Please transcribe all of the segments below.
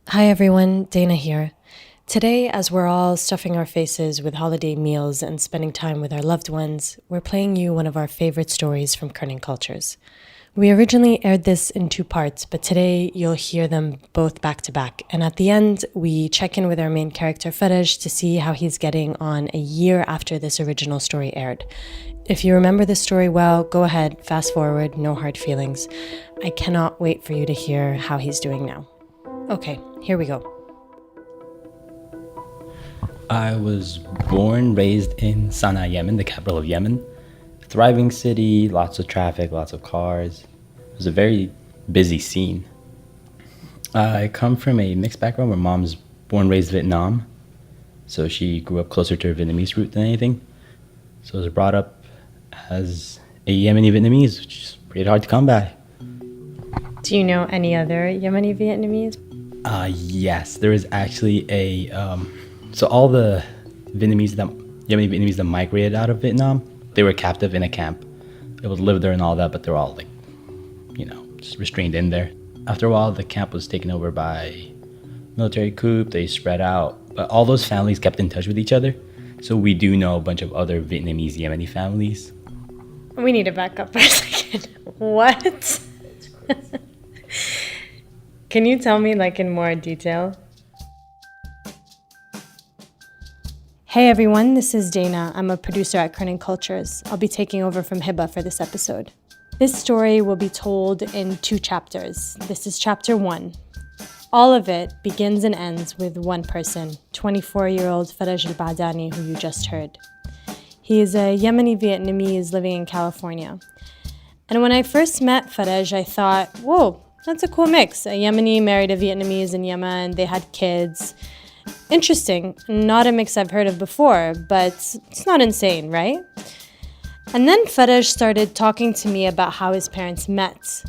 Hi everyone, Dana here. Today, as we're all stuffing our faces with holiday meals and spending time with our loved ones, we're playing you one of our favorite stories from Kerning Cultures. We originally aired this in 2 parts, but today you'll hear them both back to back. And at the end, we check in with our main character, Faraj, to see how he's getting on a year after this original story aired. If you remember this story well, go ahead, fast forward, no hard feelings. I cannot wait for you to hear how he's doing now. Okay, here we go. I was born, raised in Sana'a, Yemen, the capital of Yemen. Thriving city, lots of traffic, lots of cars. It was a very busy scene. I come from a mixed background where mom's born, raised Vietnam. So she grew up closer to her Vietnamese root than anything. So I was brought up as a Yemeni Vietnamese, which is pretty hard to come by. Do you know any other Yemeni Vietnamese? Yes, there is actually so all the Yemeni Vietnamese that migrated out of Vietnam, they were captive in a camp. They would live there and all that, but they're all just restrained in there. After a while, the camp was taken over by military coup. They spread out, but all those families kept in touch with each other. So we do know a bunch of other Vietnamese Yemeni families. We need to back up for a second. What? Can you tell me in more detail? Hey everyone, this is Dana. I'm a producer at Kerning Cultures. I'll be taking over from Hiba for this episode. This story will be told in 2 chapters. This is chapter 1. All of it begins and ends with one person, 24-year-old Faraj al-Badani, who you just heard. He is a Yemeni Vietnamese living in California. And when I first met Faraj, I thought, whoa, that's a cool mix. A Yemeni married a Vietnamese in Yemen. They had kids. Interesting. Not a mix I've heard of before, but it's not insane, right? And then Faraj started talking to me about how his parents met,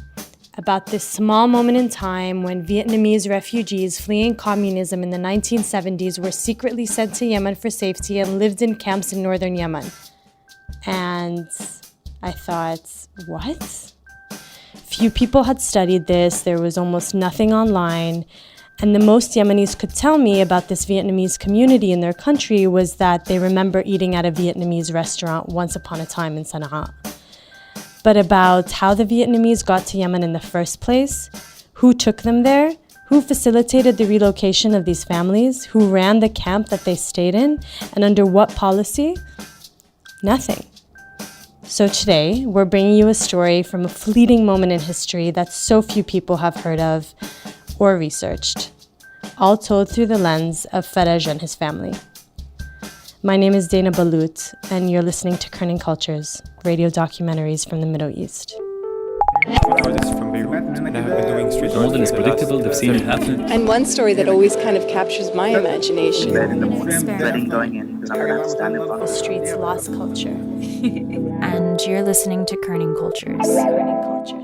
about this small moment in time when Vietnamese refugees fleeing communism in the 1970s were secretly sent to Yemen for safety and lived in camps in northern Yemen. And I thought, what? Few people had studied this, there was almost nothing online, and the most Yemenis could tell me about this Vietnamese community in their country was that they remember eating at a Vietnamese restaurant once upon a time in Sana'a. But about how the Vietnamese got to Yemen in the first place, who took them there, who facilitated the relocation of these families, who ran the camp that they stayed in, and under what policy? Nothing. So today, we're bringing you a story from a fleeting moment in history that so few people have heard of or researched, all told through the lens of Faraj and his family. My name is Dana Balut, and you're listening to Kerning Cultures, radio documentaries from the Middle East. Artists from Beirut that have been doing street art. More than is predictable, they've seen it happen. And one story that always kind of captures my imagination. In the morning, dreading going in because I'm going to have to stand in front The of streets lost culture. And you're listening to Kerning Cultures. Kerning Cultures.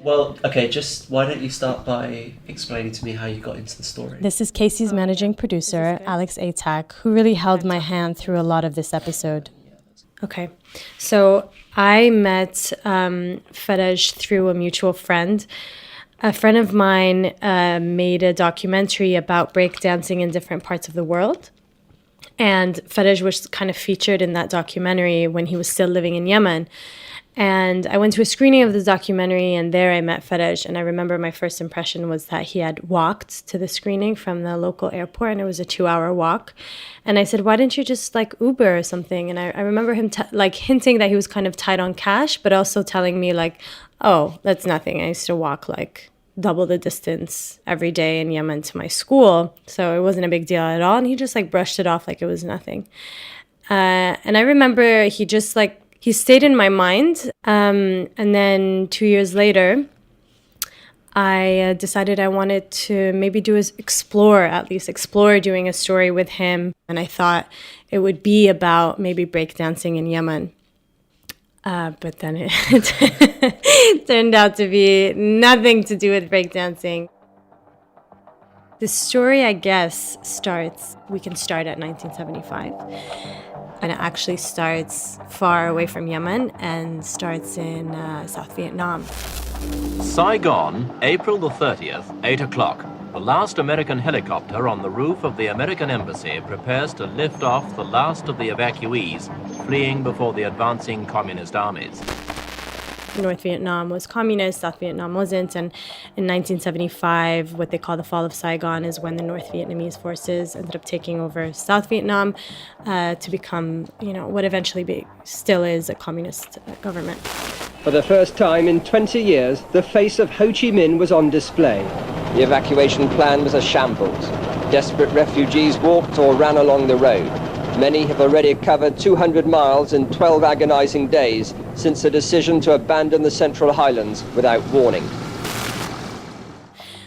Well, okay, just why don't you start by explaining to me how you got into the story? This is Casey's managing producer, Alex Atack, who really held my hand through a lot of this episode. Okay, so I met Faraj through a mutual friend. A friend of mine made a documentary about breakdancing in different parts of the world. And Faraj was kind of featured in that documentary when he was still living in Yemen. And I went to a screening of the documentary, and there I met Faraj. And I remember my first impression was that he had walked to the screening from the local airport, and it was a 2-hour walk. And I said, why didn't you just Uber or something? And I remember him hinting that he was kind of tight on cash, but also telling me oh, that's nothing. I used to walk double the distance every day in Yemen to my school. So it wasn't a big deal at all. And he just brushed it off like it was nothing. And I remember he just he stayed in my mind. And then 2 years later, I decided I wanted to maybe explore doing a story with him. And I thought it would be about maybe breakdancing in Yemen. But then it turned out to be nothing to do with breakdancing. The story, I guess, we can start at 1975. And it actually starts far away from Yemen and starts in South Vietnam. Saigon, April the 30th, 8 o'clock. The last American helicopter on the roof of the American embassy prepares to lift off the last of the evacuees fleeing before the advancing communist armies. North Vietnam was communist, South Vietnam wasn't, and in 1975, what they call the Fall of Saigon is when the North Vietnamese forces ended up taking over South Vietnam to become, what eventually still is a communist government. For the first time in 20 years, the face of Ho Chi Minh was on display. The evacuation plan was a shambles. Desperate refugees walked or ran along the road. Many have already covered 200 miles in 12 agonizing days since the decision to abandon the Central Highlands without warning.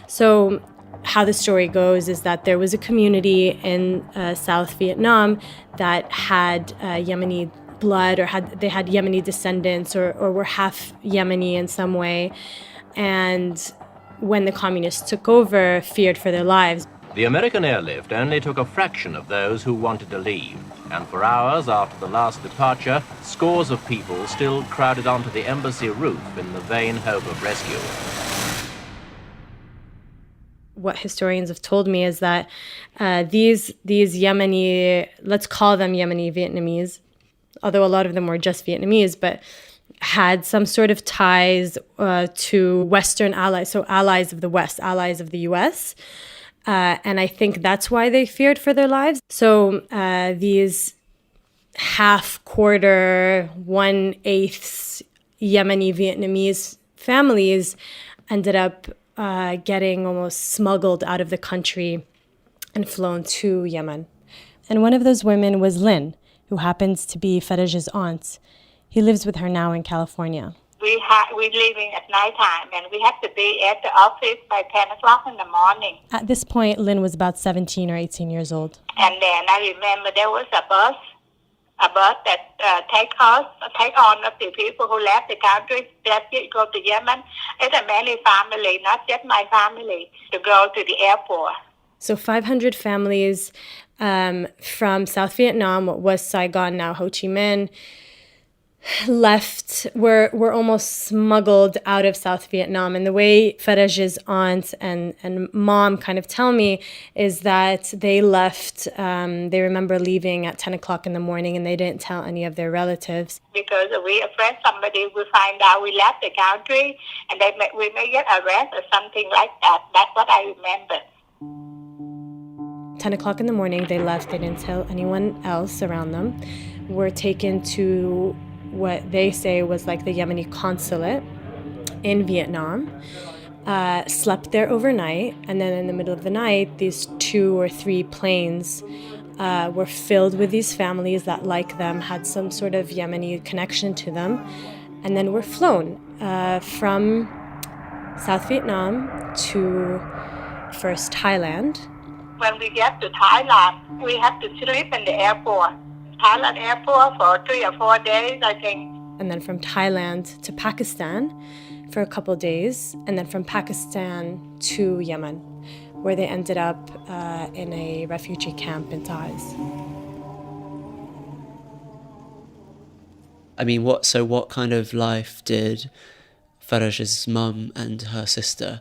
So how the story goes is that there was a community in South Vietnam that had Yemeni blood, or they had Yemeni descendants, or were half Yemeni in some way, and when the communists took over, feared for their lives. The American airlift only took a fraction of those who wanted to leave, and for hours after the last departure, scores of people still crowded onto the embassy roof in the vain hope of rescue. What historians have told me is that these Yemeni, let's call them Yemeni Vietnamese, although a lot of them were just Vietnamese, but had some sort of ties to Western allies, so allies of the West, allies of the US. And I think that's why they feared for their lives. So these half-quarter, 1/8 Yemeni Vietnamese families ended up getting almost smuggled out of the country and flown to Yemen. And one of those women was Lynn, who happens to be Faraj's aunt. He lives with her now in California. We're leaving at nighttime, and we have to be at the office by 10 o'clock in the morning. At this point, Lynn was about 17 or 18 years old. And then I remember there was a bus that take on of the people who left the country, that go to Yemen. It's a many family, not just my family, to go to the airport. So 500 families from South Vietnam, what was Saigon, now Ho Chi Minh, were almost smuggled out of South Vietnam. And the way Faraj's aunt and mom kind of tell me is that they left, they remember leaving at 10 o'clock in the morning, and they didn't tell any of their relatives. Because we afraid somebody will find out we left the country, and we may get arrested or something like that. That's what I remember. 10 o'clock in the morning, they left. They didn't tell anyone else around them. Were taken to what they say was like the Yemeni consulate in Vietnam, slept there overnight, and then in the middle of the night, these 2 or 3 planes were filled with these families that, like them, had some sort of Yemeni connection to them, and then were flown from South Vietnam to first Thailand. When we get to Thailand, we have to sleep in the airport. Thailand airport for 3 or 4 days, I think. And then from Thailand to Pakistan for a couple days, and then from Pakistan to Yemen, where they ended up in a refugee camp in Taiz. I mean, what kind of life did Faraj's mum and her sister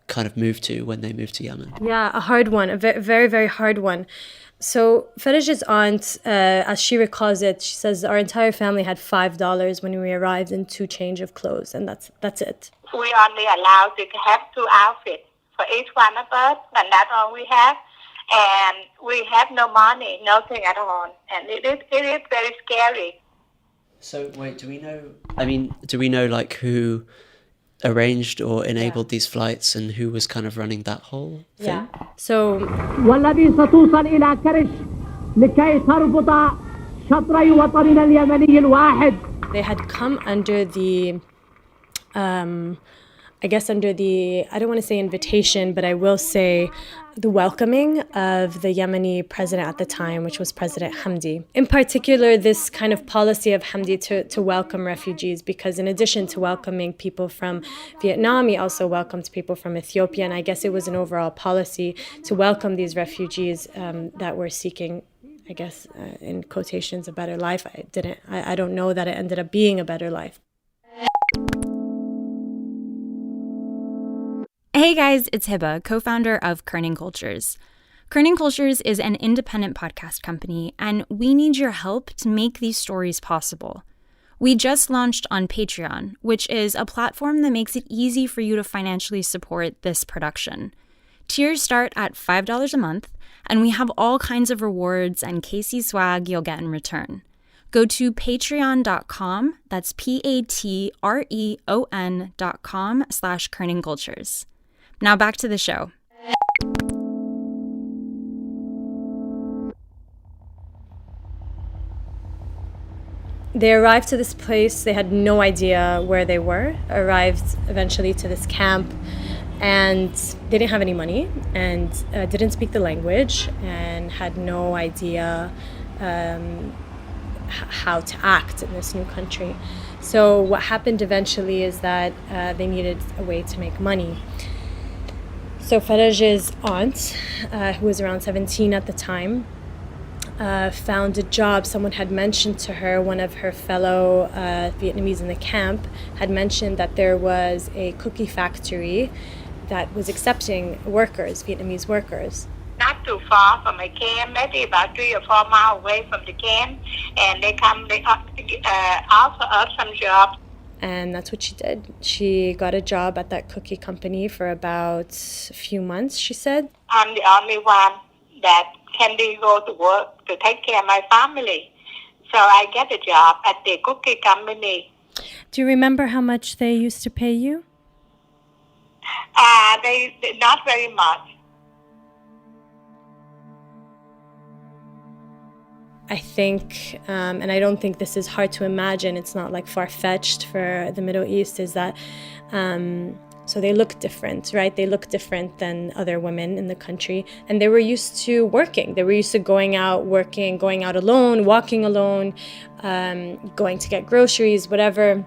kind of move to when they moved to Yemen? Yeah, a hard one, a very, very hard one. So Faraj's aunt, as she recalls it, she says our entire family had $5 when we arrived and 2 change of clothes, and that's it. We only allowed to have 2 outfits for each one of us, and that's all we have. And we have no money, nothing at all, and it is very scary. So wait, do we know like who arranged or enabled these flights and who was kind of running that whole thing? Yeah. So والذي ستوصل إلى كرش لكي تربط شطري وطننا اليمني الواحد. They had come under the I don't want to say invitation, but I will say the welcoming of the Yemeni president at the time, which was President Hamdi. In particular, this kind of policy of Hamdi to welcome refugees, because in addition to welcoming people from Vietnam, he also welcomed people from Ethiopia. And I guess it was an overall policy to welcome these refugees that were seeking, I guess, in quotations, a better life. I don't know that it ended up being a better life. Hey guys, it's Hiba, co-founder of Kerning Cultures. Kerning Cultures is an independent podcast company, and we need your help to make these stories possible. We just launched on Patreon, which is a platform that makes it easy for you to financially support this production. Tiers start at $5 a month, and we have all kinds of rewards and Casey swag you'll get in return. Go to patreon.com, that's patreon.com/kerningcultures. Now back to the show. They arrived to this place. They had no idea where they were. Arrived eventually to this camp, and they didn't have any money and didn't speak the language and had no idea how to act in this new country. So what happened eventually is that they needed a way to make money. So Faraj's aunt, who was around 17 at the time, found a job. Someone had mentioned to her, one of her fellow Vietnamese in the camp had mentioned that there was a cookie factory that was accepting workers, Vietnamese workers. Not too far from a camp, maybe about 3 or 4 miles away from the camp, and they offer us some jobs. And that's what she did. She got a job at that cookie company for about a few months, she said. I'm the only one that can go to work to take care of my family. So I get a job at the cookie company. Do you remember how much they used to pay you? They not very much. I think, and I don't think this is hard to imagine, it's not like far-fetched for the Middle East, is that, so they look different, right? They look different than other women in the country. And they were used to working. They were used to going out, working, going out alone, walking alone, going to get groceries, whatever. And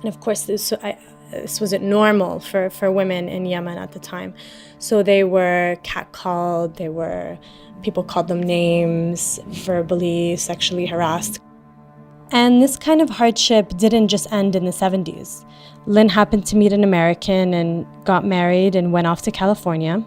of course, this wasn't normal for women in Yemen at the time. So they were catcalled, people called them names, verbally, sexually harassed. And this kind of hardship didn't just end in the 70s. Lynn happened to meet an American and got married and went off to California.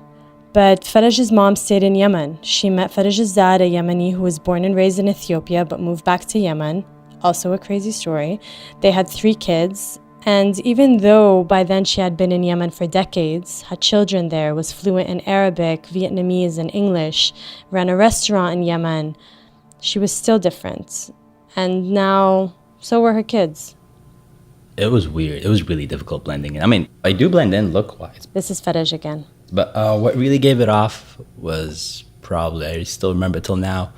But Faraj's mom stayed in Yemen. She met Faraj's dad, a Yemeni who was born and raised in Ethiopia but moved back to Yemen. Also a crazy story. They had 3 kids. And even though by then she had been in Yemen for decades, had children there, was fluent in Arabic, Vietnamese, and English, ran a restaurant in Yemen, she was still different. And now, so were her kids. It was weird. It was really difficult blending in. I mean, I do blend in look-wise. This is Faraj again. But what really gave it off was probably, I still remember till now,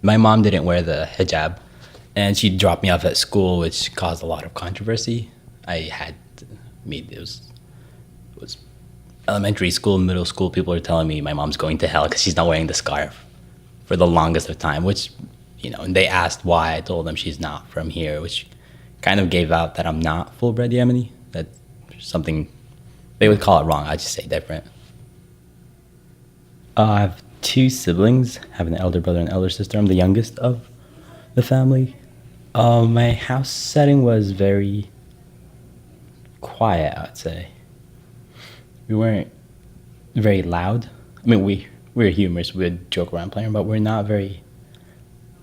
my mom didn't wear the hijab. And she dropped me off at school, which caused a lot of controversy. It was elementary school, middle school. People were telling me my mom's going to hell because she's not wearing the scarf for the longest of time, which, and they asked why. I told them she's not from here, which kind of gave out that I'm not full-bred Yemeni. That's something, they would call it wrong. I'd just say different. I have 2 siblings. I have an elder brother and elder sister. I'm the youngest of the family. My house setting was very quiet, I'd say. We weren't very loud. I mean, we were humorous. We would joke around playing, but we're not a very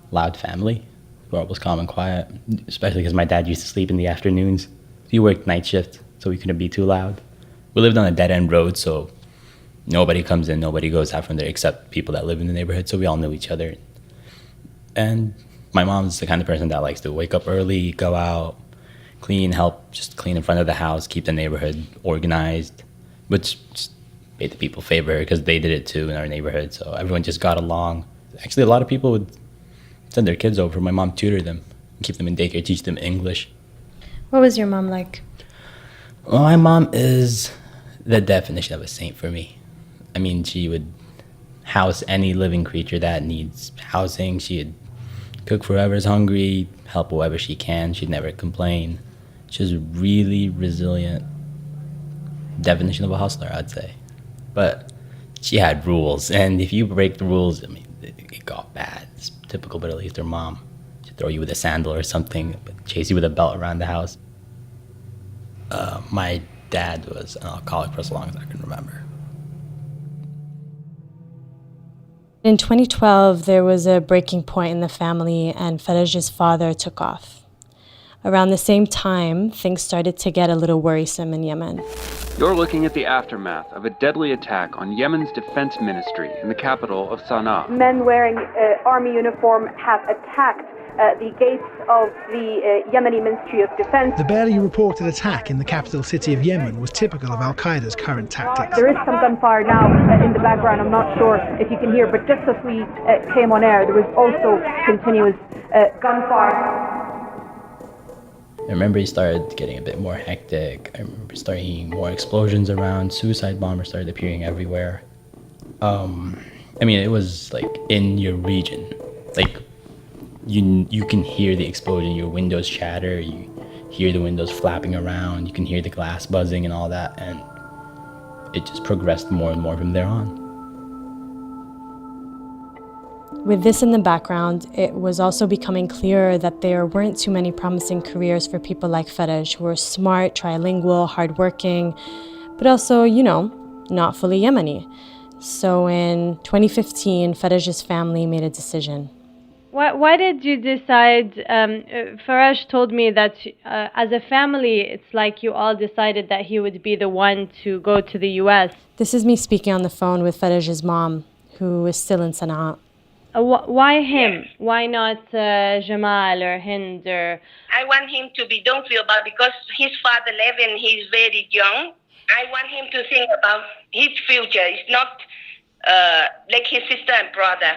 loud family. We're always calm and quiet, especially because my dad used to sleep in the afternoons. He worked night shift, so we couldn't be too loud. We lived on a dead-end road, so nobody comes in, nobody goes out from there except people that live in the neighborhood, so we all knew each other. And my mom's the kind of person that likes to wake up early, go out, help just clean in front of the house, keep the neighborhood organized, which just made the people favor her because they did it too in our neighborhood. So everyone just got along. Actually, a lot of people would send their kids over. My mom tutored them, keep them in daycare, teach them English. What was your mom like? Well, my mom is the definition of a saint for me. I mean, she would house any living creature that needs housing. She'd cook for whoever's hungry, help whoever she can. She'd never complain. She's really resilient. Definition of a hustler, I'd say. But she had rules, and if you break the rules, I mean, it got bad. It's typical Middle Eastern mom. She'd throw you with a sandal or something, chase you with a belt around the house. My dad was an alcoholic for as long as I can remember. In 2012, there was a breaking point in the family, and Faraj's father took off. Around the same time, things started to get a little worrisome in Yemen. You're looking at the aftermath of a deadly attack on Yemen's defense ministry in the capital of Sana'a. Men wearing army uniform have attacked the gates of the Yemeni Ministry of Defense. The barely reported attack in the capital city of Yemen was typical of Al-Qaeda's current tactics. There is some gunfire now in the background. I'm not sure if you can hear, but just as we came on air, there was also continuous gunfire. I remember it started getting a bit more hectic. I remember starting hearing more explosions around. Suicide bombers started appearing everywhere. It was like in your region. Like you can hear the explosion, your windows shatter, you hear the windows flapping around, you can hear the glass buzzing and all that, and it just progressed more and more from there on. With this in the background, it was also becoming clearer that there weren't too many promising careers for people like Faraj, who were smart, trilingual, hardworking, but also, not fully Yemeni. So in 2015, Faraj's family made a decision. Why did you decide? Faraj told me that as a family, it's like you all decided that he would be the one to go to the U.S. This is me speaking on the phone with Faraj's mom, who is still in Sana'a. Why him? Why not Jamal or Hind? I want him to be, don't feel bad, because his father left and he's very young. I want him to think about his future. It's not like his sister and brother.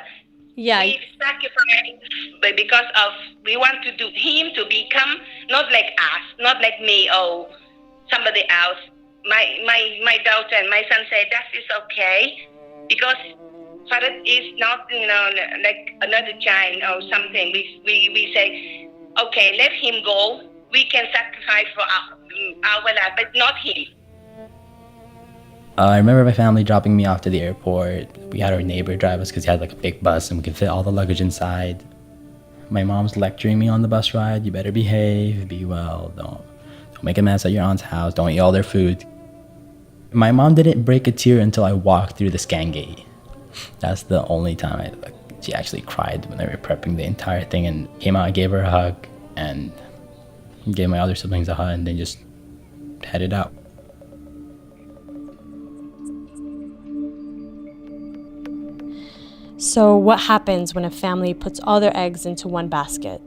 Yeah. We sacrifice because of, we want to do him to become not like us, not like me or somebody else. My daughter and my son say that is okay, because Faraj is not, like another child or something. We say, okay, let him go. We can sacrifice for our life, but not him. I remember my family dropping me off to the airport. We had our neighbor drive us because he had like a big bus and we could fit all the luggage inside. My mom's lecturing me on the bus ride. You better behave, be well, don't make a mess at your aunt's house, don't eat all their food. My mom didn't break a tear until I walked through the scan gate. That's the only time she actually cried when they were prepping the entire thing, and came out, I gave her a hug and gave my other siblings a hug, and then just headed out. So what happens when a family puts all their eggs into one basket?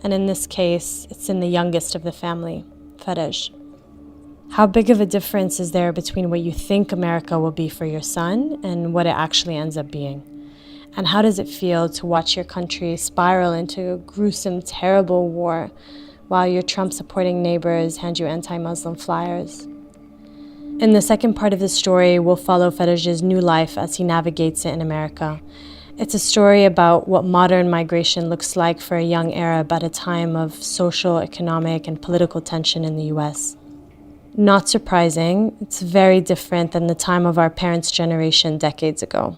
And in this case, it's in the youngest of the family, Faraj. How big of a difference is there between what you think America will be for your son and what it actually ends up being? And how does it feel to watch your country spiral into a gruesome, terrible war while your Trump-supporting neighbors hand you anti-Muslim flyers? In the second part of the story, we'll follow Faraj's new life as he navigates it in America. It's a story about what modern migration looks like for a young Arab at a time of social, economic, and political tension in the U.S. Not surprising, it's very different than the time of our parents' generation decades ago.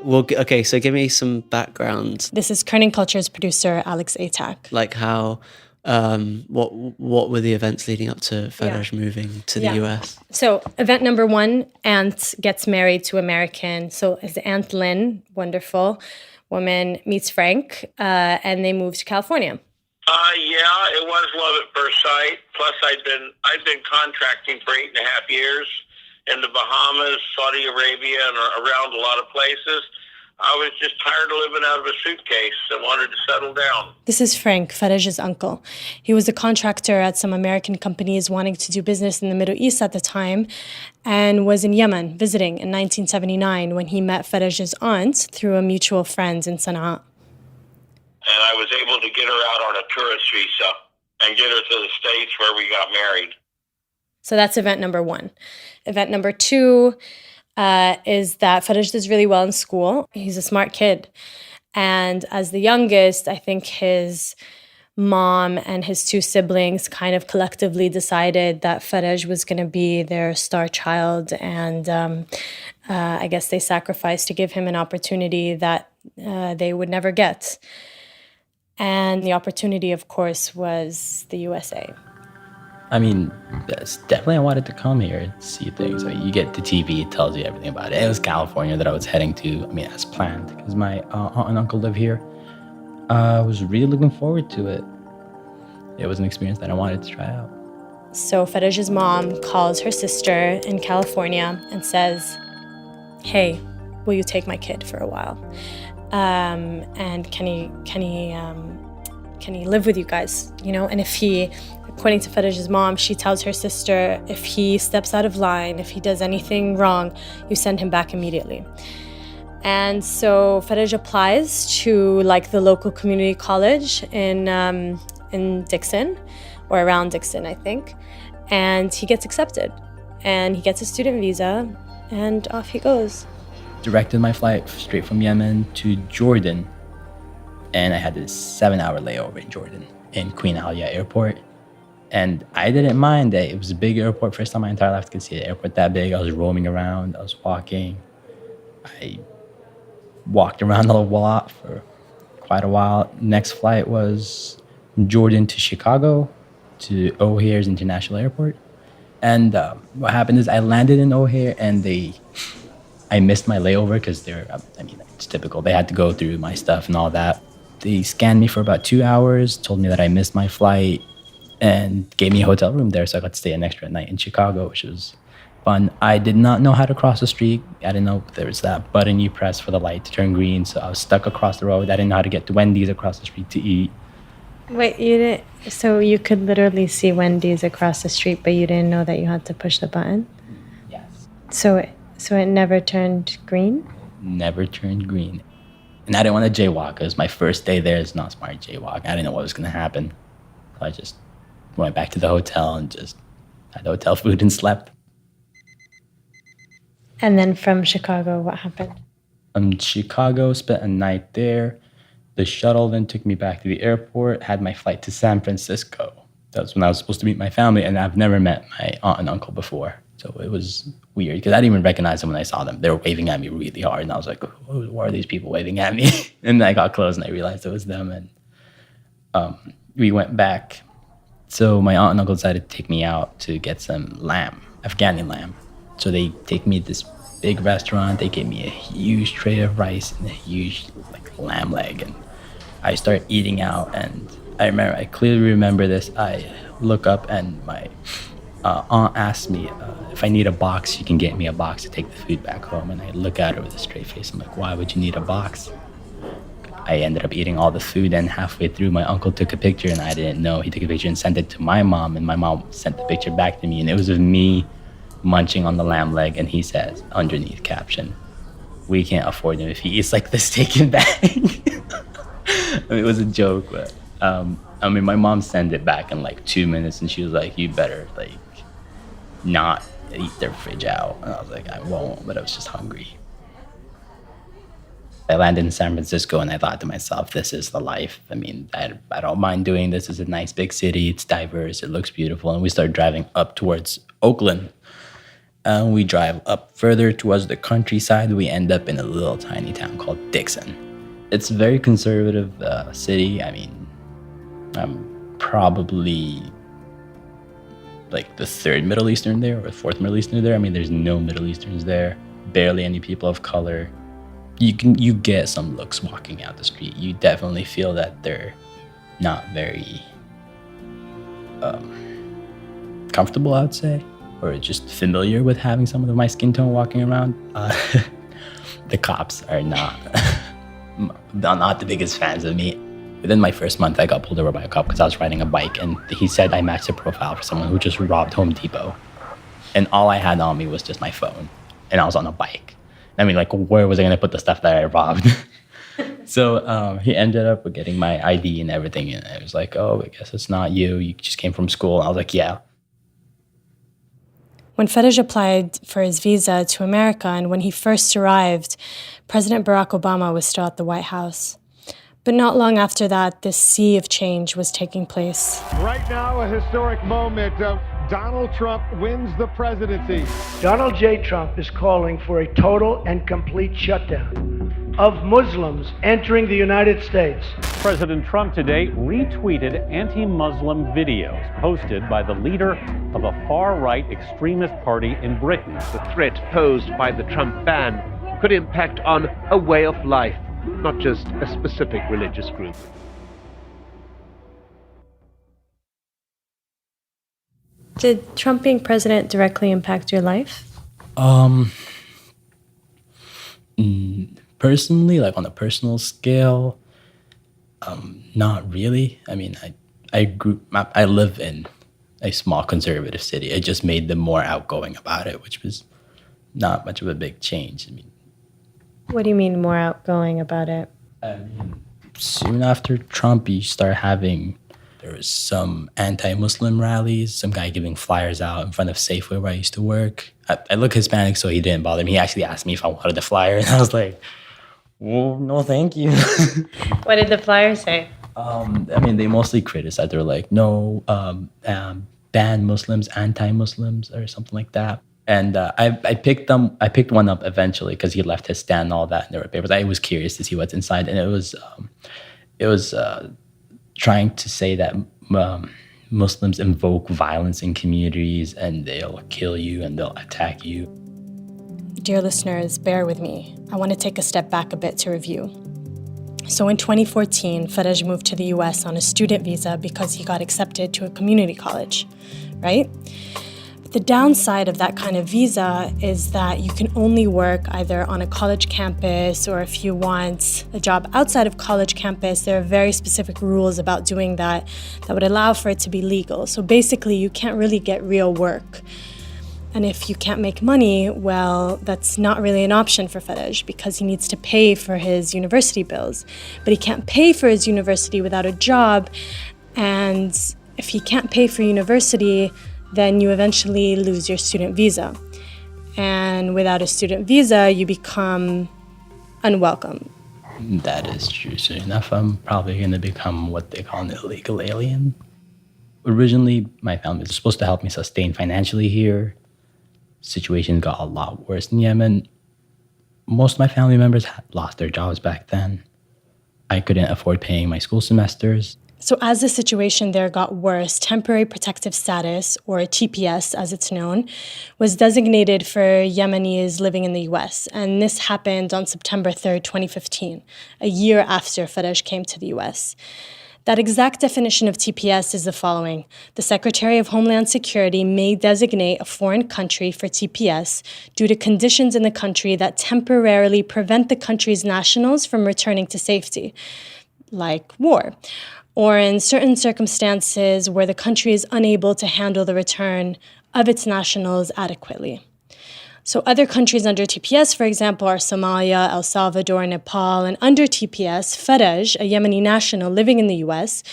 Well, okay, so give me some background. This is Kerning Cultures producer Alex Atack. Like how, what were the events leading up to Faraj moving to the US? So event number one, Aunt gets married to American. So his Aunt Lynn, wonderful woman, meets Frank, and they move to California. Yeah, it was love at first sight. Plus, I'd been contracting for 8.5 years in the Bahamas, Saudi Arabia, and around a lot of places. I was just tired of living out of a suitcase and wanted to settle down. This is Frank, Faraj's uncle. He was a contractor at some American companies wanting to do business in the Middle East at the time, and was in Yemen visiting in 1979 when he met Faraj's aunt through a mutual friend in Sana'a. And I was able to get her out on a tourist visa and get her to the States where we got married. So that's event number one. Event number two is that Faraj does really well in school. He's a smart kid. And as the youngest, I think his mom and his two siblings kind of collectively decided that Faraj was going to be their star child. And I guess they sacrificed to give him an opportunity that they would never get. And the opportunity, of course, was the USA. I mean, yes, definitely I wanted to come here and see things. You get the TV, it tells you everything about it. It was California that I was heading to, as planned, because my aunt and uncle live here. I was really looking forward to it. It was an experience that I wanted to try out. So Faraj's mom calls her sister in California and says, "Hey, will you take my kid for a while? And can he live with you guys? And if he..." According to Faraj's mom, she tells her sister, if he steps out of line, if he does anything wrong, you send him back immediately. And so Faraj applies to the local community college in Dixon, or around Dixon, I think. And he gets accepted. And he gets a student visa, and off he goes. Directed my flight straight from Yemen to Jordan. And I had this 7-hour layover in Jordan, in Queen Alia Airport. And I didn't mind that it was a big airport. First time in my entire life I could see an airport that big. I was roaming around. I was walking. I walked around a lot for quite a while. Next flight was Jordan to Chicago, to O'Hare's International Airport. And what happened is I landed in O'Hare and I missed my layover because it's typical. They had to go through my stuff and all that. They scanned me for about 2 hours, told me that I missed my flight, and gave me a hotel room there so I got to stay an extra night in Chicago, which was fun. I did not know how to cross the street. I didn't know there was that button you press for the light to turn green, so I was stuck across the road. I didn't know how to get to Wendy's across the street to eat. Wait, you didn't... So you could literally see Wendy's across the street, but you didn't know that you had to push the button? Yes. So it never turned green? Never turned green. And I didn't want to jaywalk. It was my first day there. It's not smart to jaywalk. I didn't know what was going to happen. So I just went back to the hotel and just had hotel food and slept. And then from Chicago, what happened? Chicago, spent a night there. The shuttle then took me back to the airport, had my flight to San Francisco. That's when I was supposed to meet my family, and I've never met my aunt and uncle before. So it was weird, because I didn't even recognize them when I saw them. They were waving at me really hard, and I was like, why are these people waving at me? And then I got close, and I realized it was them, and we went back. So my aunt and uncle decided to take me out to get some lamb, Afghani lamb. So they take me to this big restaurant. They gave me a huge tray of rice and a huge lamb leg. And I start eating out. And I clearly remember this. I look up and my aunt asked me if I need a box, you can get me a box to take the food back home. And I look at her with a straight face. I'm like, why would you need a box? I ended up eating all the food, and halfway through, my uncle took a picture, and I didn't know. He took a picture and sent it to my mom, and my mom sent the picture back to me, and it was of me munching on the lamb leg, and he says, underneath caption, "We can't afford him if he eats like this, take him back." It was a joke, but my mom sent it back in 2 minutes, and she was like, you better not eat their fridge out. And I was like, I won't, but I was just hungry. I landed in San Francisco, and I thought to myself, this is the life. I don't mind doing this. It's a nice big city. It's diverse. It looks beautiful. And we started driving up towards Oakland. And we drive up further towards the countryside. We end up in a little tiny town called Dixon. It's a very conservative city. I'm probably the third Middle Eastern there, or fourth Middle Eastern there. There's no Middle Easterns there. Barely any people of color. You get some looks walking out the street. You definitely feel that they're not very comfortable, I would say, or just familiar with having someone of my skin tone walking around. The cops are not the biggest fans of me. Within my first month, I got pulled over by a cop because I was riding a bike, and he said I matched a profile for someone who just robbed Home Depot. And all I had on me was just my phone, and I was on a bike. Where was I going to put the stuff that I robbed? So he ended up with getting my ID and everything. And I was like, oh, I guess it's not you. You just came from school. And I was like, yeah. When Faraj applied for his visa to America, and when he first arrived, President Barack Obama was still at the White House. But not long after that, this sea of change was taking place. Right now, a historic moment. Donald Trump wins the presidency. Donald J. Trump is calling for a total and complete shutdown of Muslims entering the United States. President Trump today retweeted anti-Muslim videos posted by the leader of a far-right extremist party in Britain. The threat posed by the Trump ban could impact on a way of life, not just a specific religious group. Did Trump being president directly impact your life? Personally, like on a personal scale, not really. I mean, I live in a small conservative city. It just made them more outgoing about it, which was not much of a big change. I mean, What do you mean more outgoing about it? soon after Trump, you start having, there was some anti-Muslim rallies, some guy giving flyers out in front of Safeway where I used to work. I look Hispanic, so he didn't bother me. He actually asked me if I wanted the flyer, and I was like, well, no, thank you. What did the flyer say? I mean, they mostly criticized. They were like, no, ban Muslims, anti-Muslims, or something like that. And I picked one up eventually because he left his stand and all that, and there were papers. I was curious to see what's inside, and it was trying to say that Muslims invoke violence in communities, and they'll kill you and they'll attack you. Dear listeners, bear with me. I want to take a step back a bit to review. So in 2014, Faraj moved to the US on a student visa because he got accepted to a community college, right? The downside of that kind of visa is that you can only work either on a college campus, or if you want a job outside of college campus, there are very specific rules about doing that that would allow for it to be legal. So basically, you can't really get real work. And if you can't make money, well, that's not really an option for Faraj because he needs to pay for his university bills. But he can't pay for his university without a job. And if he can't pay for university, then you eventually lose your student visa. And without a student visa, you become unwelcome. That is true. Soon enough, I'm probably going to become what they call an illegal alien. Originally, my family was supposed to help me sustain financially here. Situation got a lot worse in Yemen. Most of my family members had lost their jobs back then. I couldn't afford paying my school semesters. So as the situation there got worse, temporary protective status, or TPS as it's known, was designated for Yemenis living in the US. And this happened on September 3rd, 2015, a year after Faraj came to the US. That exact definition of TPS is the following. The Secretary of Homeland Security may designate a foreign country for TPS due to conditions in the country that temporarily prevent the country's nationals from returning to safety, like war, or in certain circumstances where the country is unable to handle the return of its nationals adequately. So other countries under TPS, for example, are Somalia, El Salvador, Nepal, and under TPS, Faraj, a Yemeni national living in the US,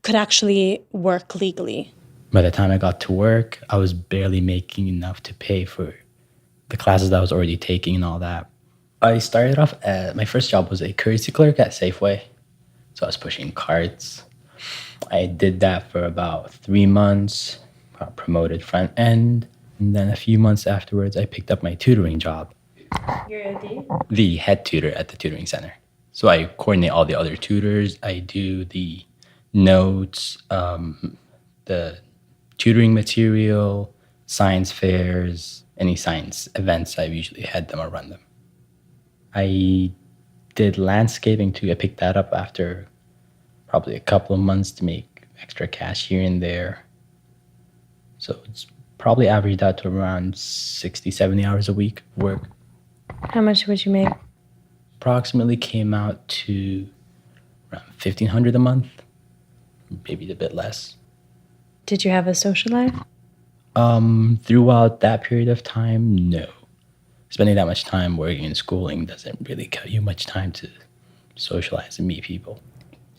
could actually work legally. By the time I got to work, I was barely making enough to pay for the classes that I was already taking and all that. I started off, my first job was a courtesy clerk at Safeway. So I was pushing carts. I did that for about 3 months, got promoted front end. And then a few months afterwards, I picked up my tutoring job. You're a The head tutor at the tutoring center. So I coordinate all the other tutors. I do the notes, the tutoring material, science fairs, any science events. I usually head them or run them. I did landscaping too. I picked that up after probably a couple of months to make extra cash here and there. So it's probably averaged out to around 60, 70 hours a week of work. How much would you make? Approximately came out to around $1,500 a month, maybe a bit less. Did you have a social life? Throughout that period of time, no. Spending that much time working and schooling doesn't really cut you much time to socialize and meet people.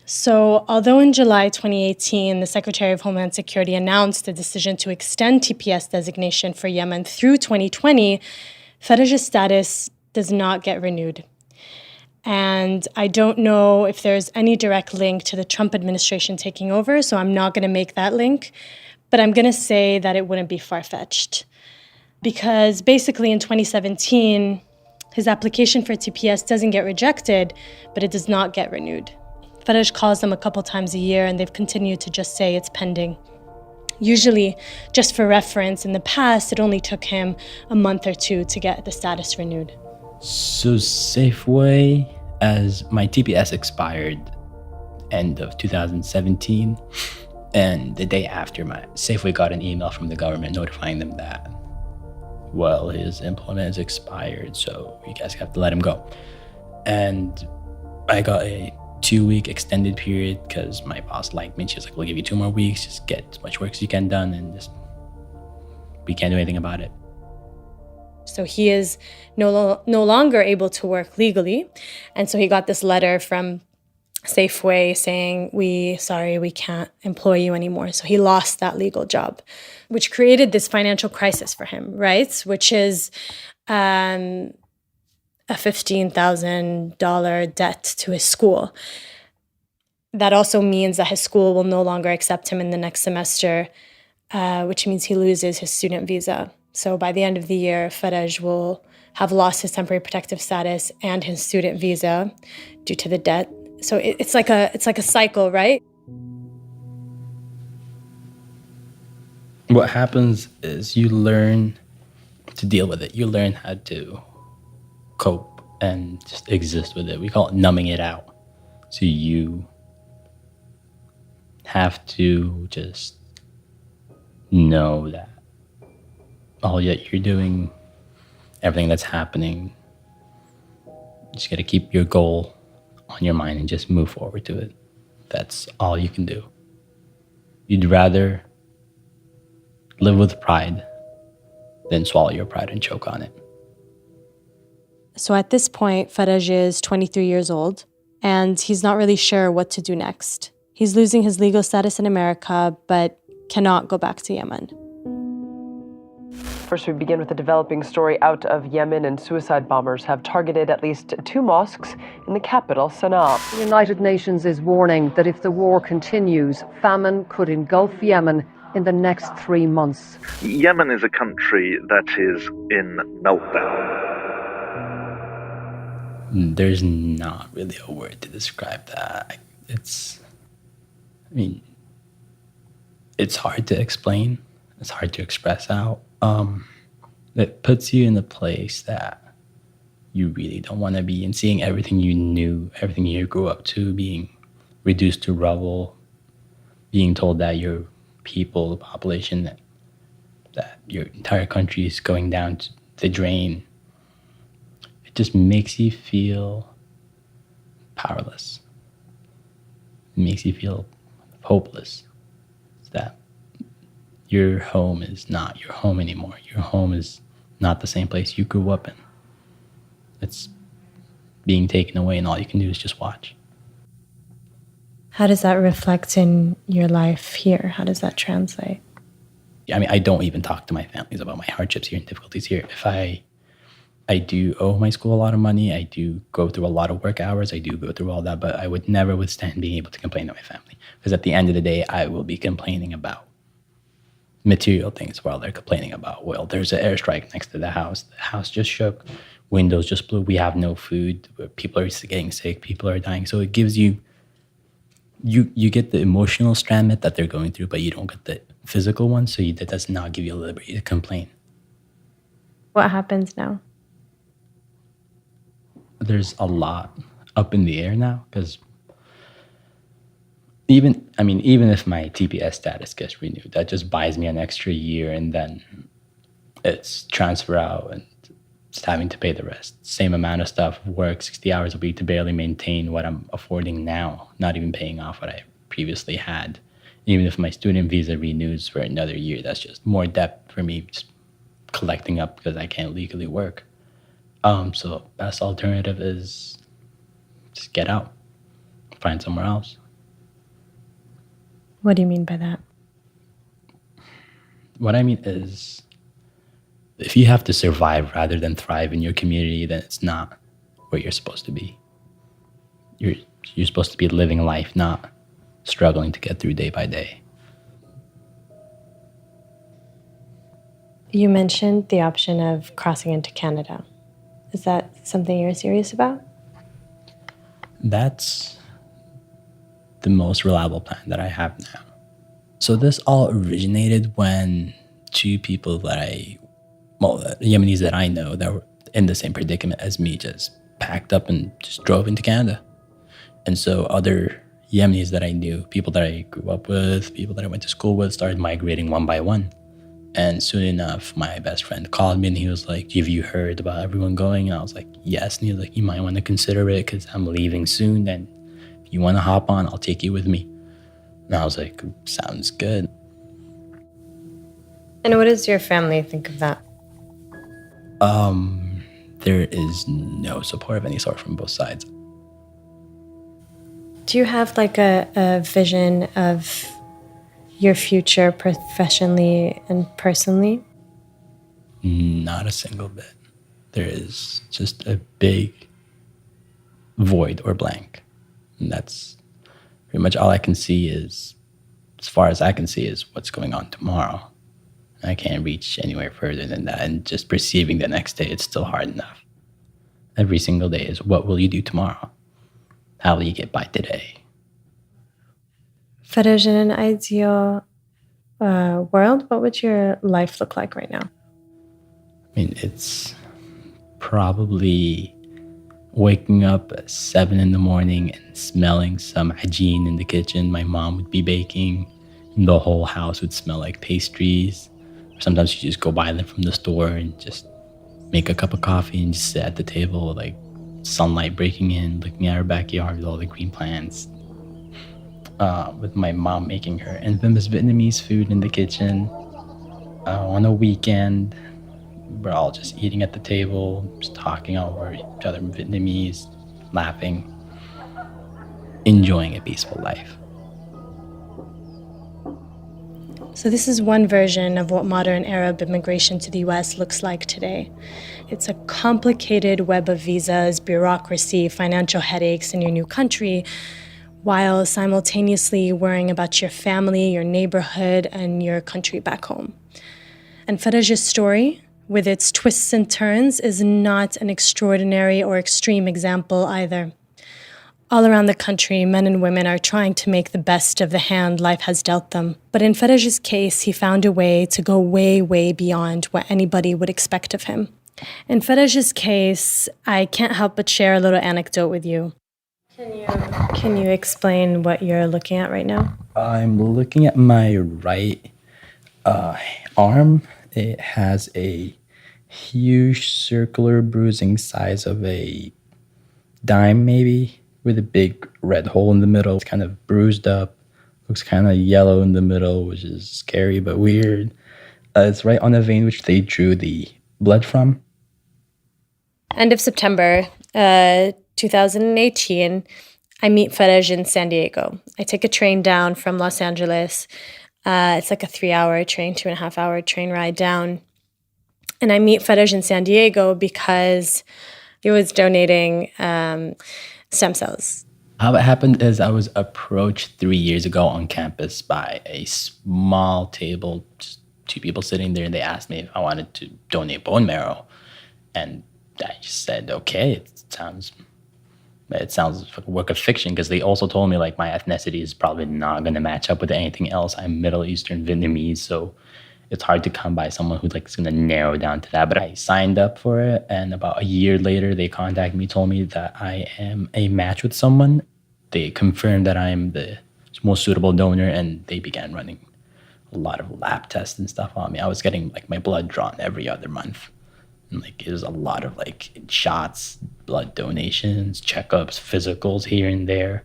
So, although in July 2018, the Secretary of Homeland Security announced the decision to extend TPS designation for Yemen through 2020, Faraj's status does not get renewed. And I don't know if there's any direct link to the Trump administration taking over, so I'm not going to make that link. But I'm going to say that it wouldn't be far-fetched. Because basically in 2017, his application for TPS doesn't get rejected, but it does not get renewed. Faraj calls them a couple times a year, and they've continued to just say it's pending. Usually, just for reference, in the past, it only took him a month or two to get the status renewed. So Safeway, as my TPS expired end of 2017, and the day after, my Safeway got an email from the government notifying them that, well, his employment is expired, so you guys have to let him go. And I got a 2-week extended period because my boss liked me, and she was like, we'll give you 2 more weeks, just get as much work as you can done, and just we can't do anything about it. So he is no longer able to work legally, and so he got this letter from Safeway saying, we can't employ you anymore. So he lost that legal job, which created this financial crisis for him, right? Which is a $15,000 debt to his school. That also means that his school will no longer accept him in the next semester, which means he loses his student visa. So by the end of the year, Faraj will have lost his temporary protective status and his student visa due to the debt. So it's like a cycle, right? What happens is you learn to deal with it. You learn how to cope and just exist with it. We call it numbing it out. So you have to just know that all that you're doing, everything that's happening, you just got to keep your goal on your mind and just move forward to it. That's all you can do. You'd rather live with pride than swallow your pride and choke on it. So at this point, Faraj is 23 years old, and he's not really sure what to do next. He's losing his legal status in America, but cannot go back to Yemen. First, we begin with a developing story out of Yemen, and suicide bombers have targeted at least 2 mosques in the capital, Sana'a. The United Nations is warning that if the war continues, famine could engulf Yemen in the next 3 months. Yemen is a country that is in meltdown. There's not really a word to describe that. It's hard to explain. It's hard to express out. It puts you in a place that you really don't want to be, and seeing everything you knew, everything you grew up to, being reduced to rubble, being told that your people, the population, that your entire country is going down to the drain. It just makes you feel powerless. It makes you feel hopeless. It's that your home is not your home anymore. Your home is not the same place you grew up in. It's being taken away, and all you can do is just watch. How does that reflect in your life here? How does that translate? I don't even talk to my families about my hardships here and difficulties here. If I do owe my school a lot of money, I do go through a lot of work hours, I do go through all that, but I would never withstand being able to complain to my family. Because at the end of the day, I will be complaining about material things while they're complaining about, well, there's an airstrike next to the house just shook, windows just blew, we have no food, people are getting sick, people are dying. So it gives you get the emotional strand that they're going through, but you don't get the physical one, so that does not give you a liberty to complain. What happens now? There's a lot up in the air now, because even if my TPS status gets renewed, that just buys me an extra year, and then it's transfer out and just having to pay the rest. Same amount of stuff, work 60 hours a week to barely maintain what I'm affording now, not even paying off what I previously had. Even if my student visa renews for another year, that's just more debt for me, just collecting up because I can't legally work. So best alternative is just get out, find somewhere else. What do you mean by that? What I mean is, if you have to survive rather than thrive in your community, then it's not where you're supposed to be. You're supposed to be living life, not struggling to get through day by day. You mentioned the option of crossing into Canada. Is that something you're serious about? That's the most reliable plan that I have now. So this all originated when two people Yemenis that I know that were in the same predicament as me just packed up and just drove into Canada. And so other Yemenis that I knew, people that I grew up with, people that I went to school with, started migrating one by one. And soon enough, my best friend called me and he was like, have you heard about everyone going? And I was like, yes. And he was like, you might want to consider it because I'm leaving soon. And if you want to hop on, I'll take you with me. And I was like, sounds good. And what does your family think of that? There is no support of any sort from both sides. Do you have like a vision of your future professionally and personally? Not a single bit. There is just a big void or blank. And that's pretty much all I can see is, as far as I can see, is what's going on tomorrow. I can't reach anywhere further than that. And just perceiving the next day, it's still hard enough. Every single day is, what will you do tomorrow? How will you get by today? Faraj, in an ideal world, what would your life look like right now? I mean, it's probably waking up at 7 a.m. and smelling some ajeen in the kitchen. My mom would be baking. And the whole house would smell like pastries. Sometimes you just go buy them from the store and just make a cup of coffee and just sit at the table with like sunlight breaking in, looking at our backyard with all the green plants. With my mom making her infamous Vietnamese food in the kitchen. On a weekend, we're all just eating at the table, just talking over each other in Vietnamese, laughing, enjoying a peaceful life. So this is one version of what modern Arab immigration to the U.S. looks like today. It's a complicated web of visas, bureaucracy, financial headaches in your new country, while simultaneously worrying about your family, your neighborhood, and your country back home. And Faraj's story, with its twists and turns, is not an extraordinary or extreme example either. All around the country, men and women are trying to make the best of the hand life has dealt them. But in Faraj's case, he found a way to go way, way beyond what anybody would expect of him. In Faraj's case, I can't help but share a little anecdote with you. Can you explain what you're looking at right now? I'm looking at my right arm. It has a huge circular bruising size of a dime, maybe, with a big red hole in the middle. It's kind of bruised up, looks kind of yellow in the middle, which is scary but weird. It's right on a vein which they drew the blood from. End of September 2018, I meet Faraj in San Diego. I take a train down from Los Angeles. It's like a 3-hour train, 2.5-hour train ride down. And I meet Faraj in San Diego because he was donating stem cells. How it happened is I was approached 3 years ago on campus by a small table, just 2 people sitting there, and they asked me if I wanted to donate bone marrow. And I just said, okay, it sounds like a work of fiction, because they also told me like my ethnicity is probably not going to match up with anything else. I'm Middle Eastern Vietnamese, so it's hard to come by someone who like is going to narrow down to that. But I signed up for it, and about a year later, they contacted me, told me that I am a match with someone. They confirmed that I am the most suitable donor, and they began running a lot of lab tests and stuff on me. I was getting like my blood drawn every other month. And like it was a lot of like shots, blood donations, checkups, physicals here and there.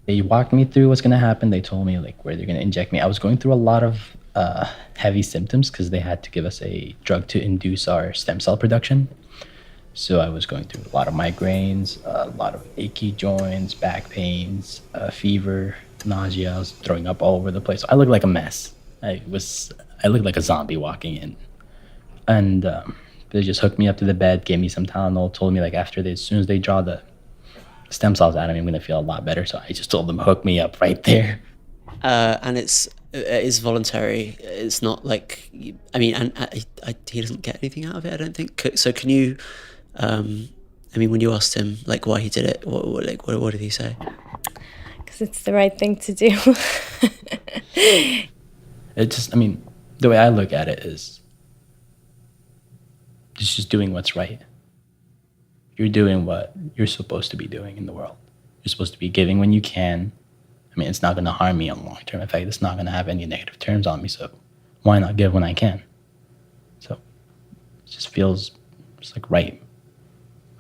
They walked me through what's gonna happen. They told me like where they're gonna inject me. I was going through a lot of heavy symptoms because they had to give us a drug to induce our stem cell production. So I was going through a lot of migraines, a lot of achy joints, back pains, fever, nausea. I was throwing up all over the place. I looked like a mess. I looked like a zombie walking in. And they just hooked me up to the bed, gave me some Tylenol, told me like as soon as they draw the stem cells out of me, I'm gonna feel a lot better. So I just told them, hook me up right there. And it is voluntary. it's not like, I mean, and he doesn't get anything out of it, I don't think. So can you, I mean, when you asked him like why he did it, what did he say? Because it's the right thing to do. It just, I mean, the way I look at it is just doing what's right. You're doing what you're supposed to be doing in the world. You're supposed to be giving when you can. I mean, it's not going to harm me on long term. In fact, it's not going to have any negative terms on me. So why not give when I can? So it just feels just like right.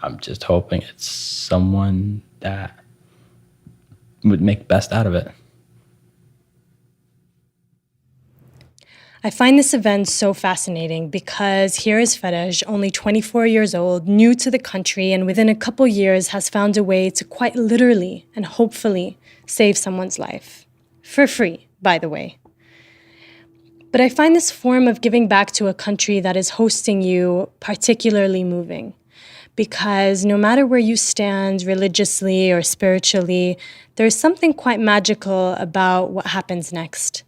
I'm just hoping it's someone that would make the best out of it. I find this event so fascinating because here is Faraj, only 24 years old, new to the country, and within a couple years has found a way to quite literally and hopefully save someone's life. For free, by the way. But I find this form of giving back to a country that is hosting you particularly moving. Because no matter where you stand religiously or spiritually, there's something quite magical about what happens next.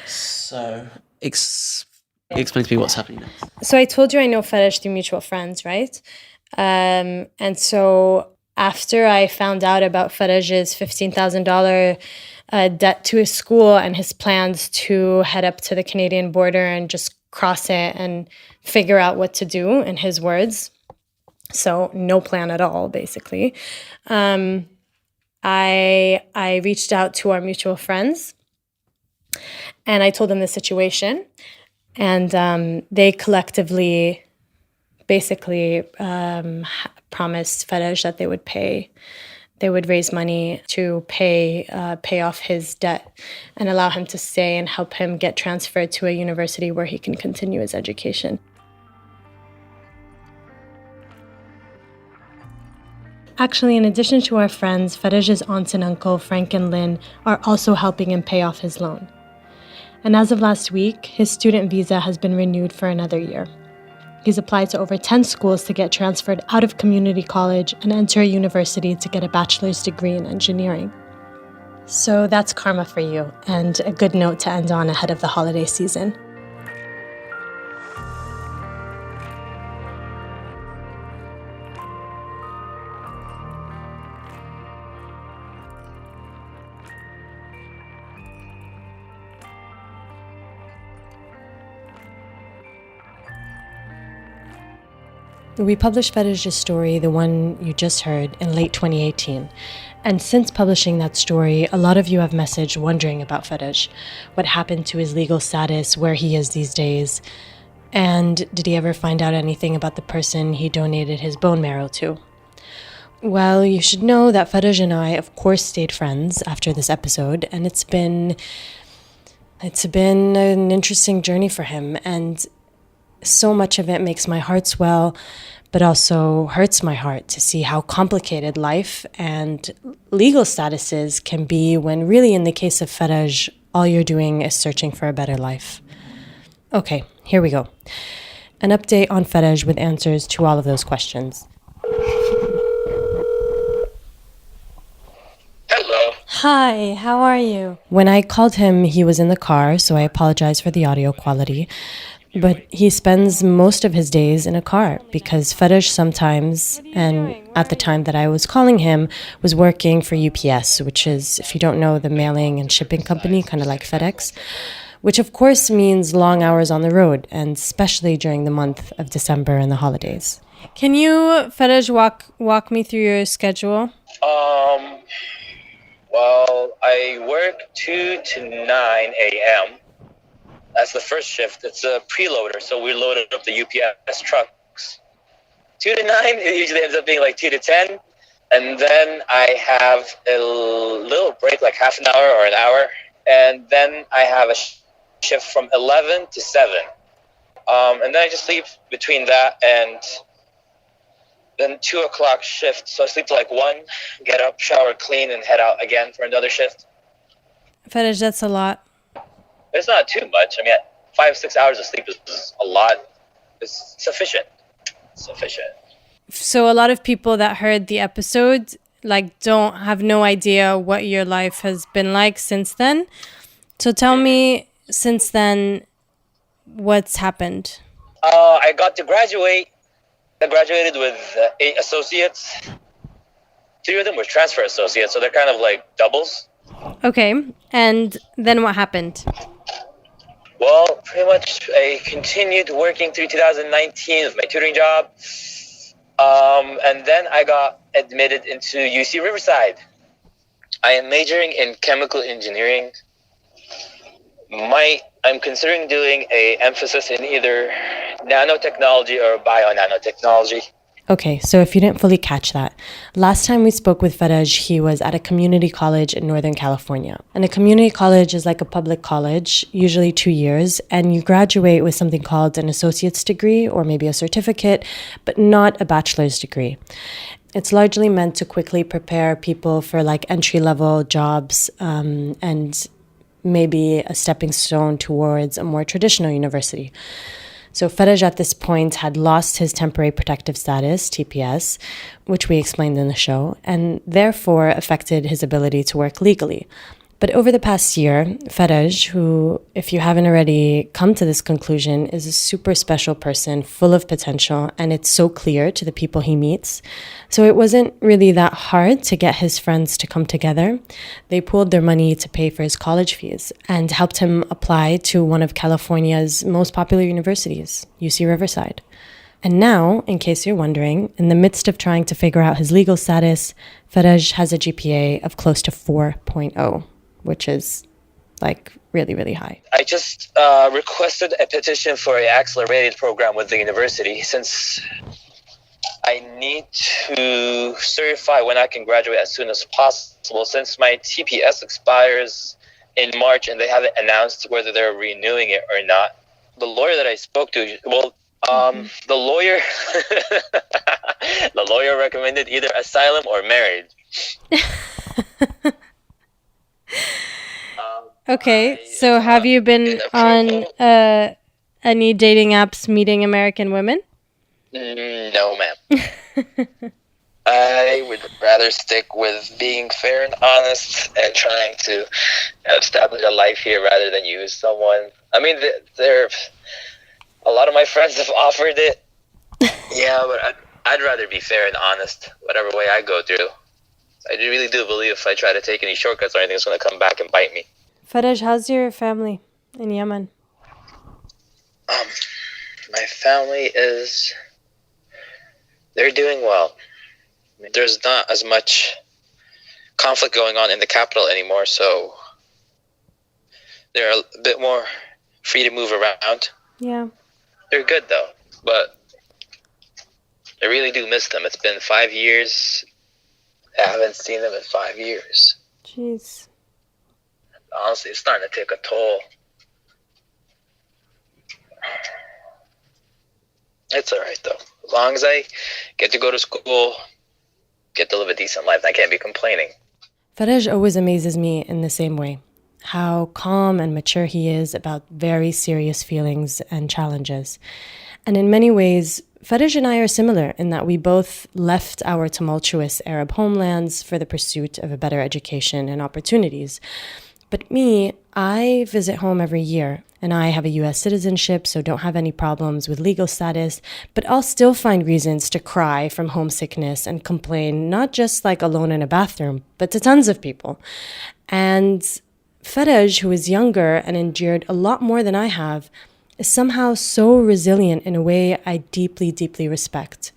So, explain to me what's happening next. So I told you I know Faraj through mutual friends, right? And so after I found out about Faraj's $15,000 debt to his school and his plans to head up to the Canadian border and just cross it and figure out what to do, in his words, so no plan at all, basically, I reached out to our mutual friends and I told them the situation. And they collectively basically promised Faraj that they would raise money to pay off his debt and allow him to stay and help him get transferred to a university where he can continue his education. Actually, in addition to our friends, Faraj's aunt and uncle, Frank and Lynn, are also helping him pay off his loan. And as of last week, his student visa has been renewed for another year. He's applied to over 10 schools to get transferred out of community college and enter a university to get a bachelor's degree in engineering. So that's karma for you, and a good note to end on ahead of the holiday season. We published Faraj's story, the one you just heard, in late 2018. And since publishing that story, a lot of you have messaged wondering about Faraj. What happened to his legal status, where he is these days, and did he ever find out anything about the person he donated his bone marrow to? Well, you should know that Faraj and I, of course, stayed friends after this episode, and it's been an interesting journey for him, and so much of it makes my heart swell, but also hurts my heart to see how complicated life and legal statuses can be when really, in the case of Faraj, all you're doing is searching for a better life. Okay, here we go. An update on Faraj with answers to all of those questions. Hello. Hi, how are you? When I called him, he was in the car, so I apologize for the audio quality. But he spends most of his days in a car because Faraj sometimes, and at the time that I was calling him, was working for UPS, which is, if you don't know, the mailing and shipping company, kind of like FedEx, which of course means long hours on the road, and especially during the month of December and the holidays. Can you, Faraj, walk me through your schedule? Well, I work 2 to 9 a.m. That's the first shift. It's a preloader, so we loaded up the UPS trucks. 2 to 9, it usually ends up being like 2 to 10. And then I have a little break, like half an hour or an hour. And then I have a shift from 11 to 7. And then I just sleep between that and then 2 o'clock shift. So I sleep till like 1, get up, shower, clean, and head out again for another shift. Faraj, that's a lot. It's not too much. I mean, 5-6 hours of sleep is a lot. It's sufficient. So a lot of people that heard the episode have no idea what your life has been like since then. So tell me, since then, what's happened? I got to graduate. I graduated with 8 associates. 3 of them were transfer associates, so they're kind of like doubles. Okay, and then what happened? Well, pretty much I continued working through 2019 with my tutoring job. And then I got admitted into UC Riverside. I am majoring in chemical engineering. I'm considering doing an emphasis in either nanotechnology or bio-nanotechnology. Okay, so if you didn't fully catch that, last time we spoke with Faraj, he was at a community college in Northern California. And a community college is like a public college, usually 2 years, and you graduate with something called an associate's degree or maybe a certificate, but not a bachelor's degree. It's largely meant to quickly prepare people for like entry-level jobs and maybe a stepping stone towards a more traditional university. So Faraj at this point had lost his temporary protective status, TPS, which we explained in the show, and therefore affected his ability to work legally. But over the past year, Faraj, who, if you haven't already come to this conclusion, is a super special person, full of potential, and it's so clear to the people he meets. So it wasn't really that hard to get his friends to come together. They pooled their money to pay for his college fees and helped him apply to one of California's most popular universities, UC Riverside. And now, in case you're wondering, in the midst of trying to figure out his legal status, Faraj has a GPA of close to 4.0. Which is like really, really high. I just requested a petition for an accelerated program with the university since I need to certify when I can graduate as soon as possible since my TPS expires in March and they haven't announced whether they're renewing it or not. The lawyer that I spoke to, the lawyer recommended either asylum or marriage. Okay, so have you been on any dating apps meeting American women? No, ma'am. I would rather stick with being fair and honest and trying to establish a life here rather than use someone. I mean, a lot of my friends have offered it. Yeah, but I'd rather be fair and honest, whatever way I go through. I really do believe if I try to take any shortcuts or anything, it's going to come back and bite me. Faraj, how's your family in Yemen? My family they're doing well. There's not as much conflict going on in the capital anymore, so they're a bit more free to move around. Yeah. They're good though, but I really do miss them. It's been 5 years. I haven't seen them in 5 years. Jeez. Honestly, it's starting to take a toll. It's all right, though. As long as I get to go to school, get to live a decent life, I can't be complaining. Faraj always amazes me in the same way. How calm and mature he is about very serious feelings and challenges. And in many ways, Faraj and I are similar in that we both left our tumultuous Arab homelands for the pursuit of a better education and opportunities. But me, I visit home every year, and I have a U.S. citizenship, so don't have any problems with legal status, but I'll still find reasons to cry from homesickness and complain, not just like alone in a bathroom, but to tons of people. And Faraj, who is younger and endured a lot more than I have, is somehow so resilient in a way I deeply, deeply respect.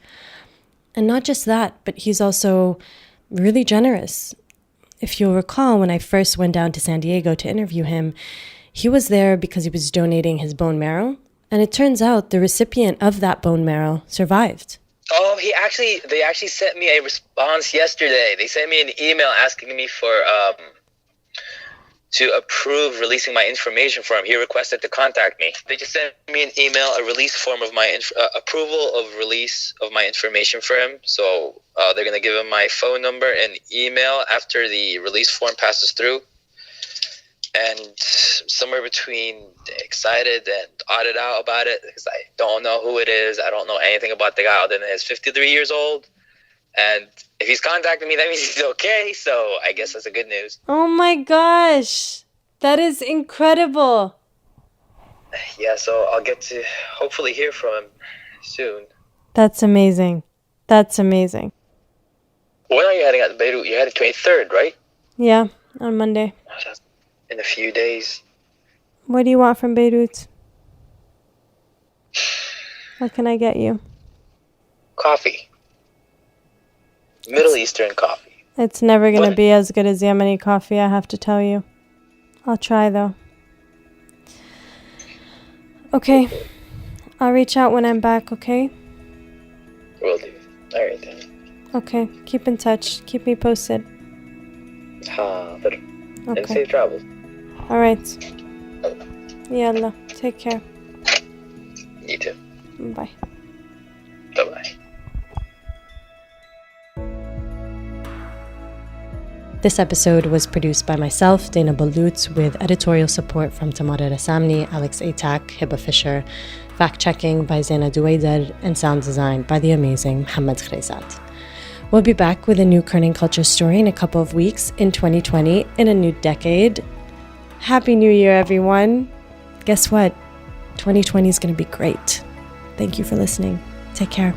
And not just that, but he's also really generous. If you'll recall, when I first went down to San Diego to interview him, he was there because he was donating his bone marrow. And it turns out the recipient of that bone marrow survived. Oh, they actually sent me a response yesterday. They sent me an email asking me for to approve releasing my information for him. He requested to contact me. They just sent me an email, a release form of my approval of release of my information for him. So they're going to give him my phone number and email after the release form passes through. And somewhere between excited and odded out about it, because I don't know who it is. I don't know anything about the guy other than he's 53 years old. And if he's contacting me, that means he's okay. So I guess that's a good news. Oh my gosh. That is incredible. Yeah, so I'll get to hopefully hear from him soon. That's amazing. That's amazing. When are you heading out to Beirut? You're headed 23rd, right? Yeah, on Monday. In a few days. What do you want from Beirut? What can I get you? Coffee. Middle Eastern coffee. It's never going to be as good as Yemeni coffee, I have to tell you. I'll try, though. Okay. I'll reach out when I'm back, okay? Will do. All right, then. Okay. Keep in touch. Keep me posted. Okay. And Okay. safe travels. All right. Yalla. Take care. You too. Bye. Bye-bye. This episode was produced by myself, Dana Balutz, with editorial support from Tamara Rasamni, Alex Atack, Hiba Fisher, fact-checking by Zaina Duwaider, and sound design by the amazing Mohammed Khreizat. We'll be back with a new Kerning Cultures story in a couple of weeks in 2020, in a new decade. Happy New Year, everyone. Guess what? 2020 is going to be great. Thank you for listening. Take care.